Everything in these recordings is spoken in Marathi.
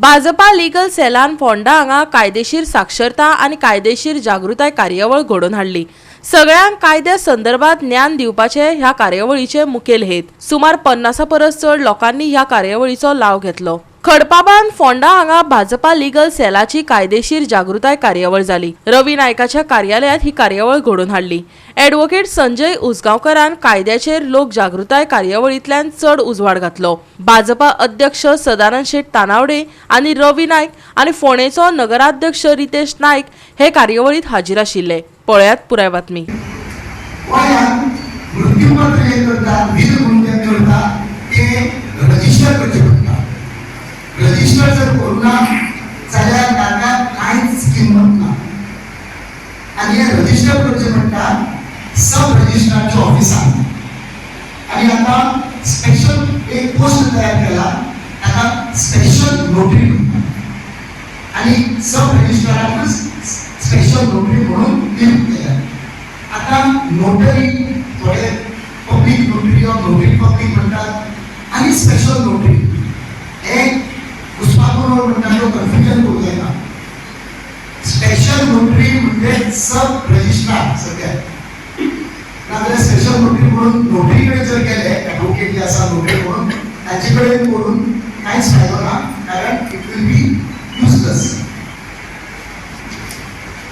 भाजपा लीगल सेलान फोंडा हांगा कायदेशीर साक्षरता आणि कायदेशीर जागृताय कार्यावळ घडोवन हाडली। सगळ्यांक कायद्या संदर्भात ज्ञान दिवपाचे ह्या कार्यावळीचे मुखेल हेत। सुमार 50 परस चड लोकांनी ह्या कार्यावळीचो लाव घेतलो। खडपाबान फोंडा हांगा भाजपा लीगल सेलाची कायदेशीर जागृताय कार्यावळ जाली। रवी नायकाच्या कार्यालयात ही कार्यावळ घडोवन हाडली। ॲडव्होकेट संजय उसगांवकारान कायद्याचेर लोक जागृताय कार्यावळींतल्यान चड उजवाड घातलो। भाजपा अध्यक्ष सदानंद शेट तानावडे आणि रवी नायक आणि फोंडेचो नगराध्यक्ष रितेश नायक हे कार्यावळीत हाजीर आशिल्ले। पळयात पुराय बातमी। रजिस्टर जर करूना जाल्यार ताका कांयच किंमत ना आनी हे रजिस्टर करचे म्हणटा सब रजिस्ट्रारच्या ऑफिसांत आनी आतां स्पेशल एक पोस्ट तयार केला ताका स्पेशल नोटरी म्हणटा आनी सब रजिस्ट्राराकूच स्पेशल नोटरी म्हणून नियुक्त केल्या। आतां नोटरी थोडे public notary or notary public म्हणटात आनी स्पेशल नोटरी एक पुष्पापूर्व म्हणटालो कन्फ्युजन करू जायना। स्पेशल नोटरी म्हणजे सब रजिस्ट्रार सगळ्यात नाजाल्यार स्पेशल नोटरी म्हणून नोटरी कडेन जर गेले ॲडव्होकेट जे आसा नोटरी म्हणून ताचे कडेन करून कांयच फायदो ना, कारण इट विल बी युजलेस।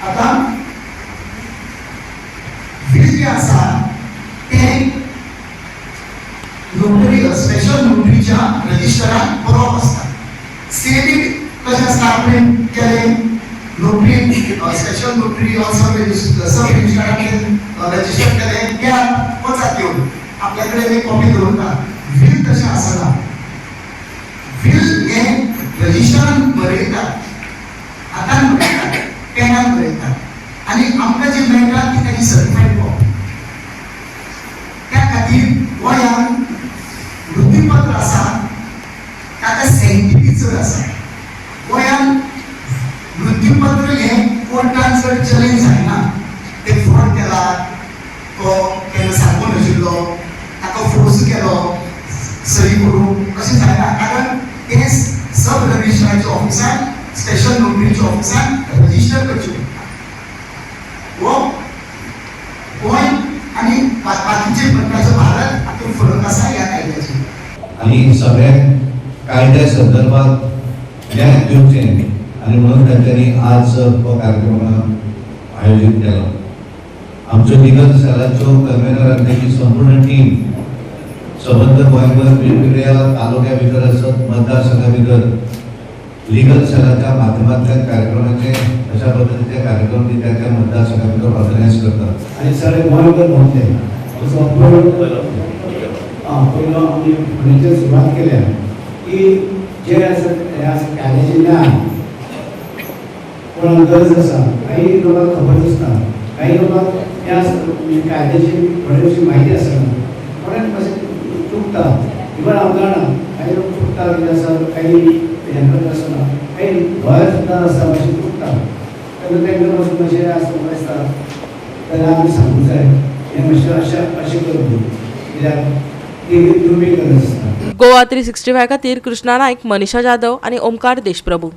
आता बिल जे आसा ते नोटरी स्पेशल नोटरीच्या रजिस्टरान बरोवप आसता। सेमी कशें आसता आपण केले नोटरी स्पेशल नोटरी ऑर सब रजिस्टरान रजिस्टर केले घ्या वचात घेवन आपल्याकडे एक कॉपी दवरता। बिल तशें आसना। बिल हे रजिस्टरान बरयता, हातान बरयता, पेनान बरयता आनी आमकां जे मेळटा ती ताची सर्टिफायड कॉपी। त्या खातीर गोंयांत मृत्यूपत्र आसा ताका सेंटिफीक चड आसा। गोंयांत मृत्यूपत्र हे कोर्टान चड चॅलेंज जायना। ते फ्रॉड केला, तो केन्ना सांगून नाशिल्लो, ताका फोर्स केलो सही करूंक अशें जायना, कारण ते सब रजिस्ट्राराच्या ऑफिसान स्पेशल नोटरीच्या ऑफिसान रजिस्टर करचें पडटा। हो गोंय आनी बाकीचे म्हणटाचो भारत हातूंत फरक आसा ह्या कायद्याचो। आणि सगळ्या कायद्या संदर्भात ज्ञान दिवचें आणि म्हणून तांच्यांनी आज हो कार्यक्रम आयोजित केला। आमच्यो लीगल सेलाच्यो कन्व्हेनरांची संपूर्ण टीम सबंद गोंयभर वेगवेगळ्या तालुक्या भितर आसत मतदारसंघा भितर लीगल सेलाच्या माध्यमांतल्यान कार्यक्रमाचे अशा पद्धतीचे कार्यक्रम ती त्या त्या मतदारसंघा भितर ऑर्गनायज करतात आणि सगळे गोंयभर भोंवते। पहिलो आमी फुडेंची सुरवात केल्या की जे कायद्याचें ज्ञान कोणाक गरज आसा, काही लोकांक खबर नासता, काही लोकांक त्या कायद्याची थोडीशी म्हायती आसना, कोणाक मातशें चुकता। इवन हांव जाणा काही लोक चुकता कितें आसा, काही हें करता आसतना काही भंय सुद्दां आसता, मातशें चुकता तेन्ना तांकां वचून मातशें आसता आसता तेन्ना आमी सांगूंक जाय हें मातशें अशें कर कित्याक गोवा 365 खातीर कृष्णा नायक, मनीषा जाधव आणि ओमकार देशप्रभू।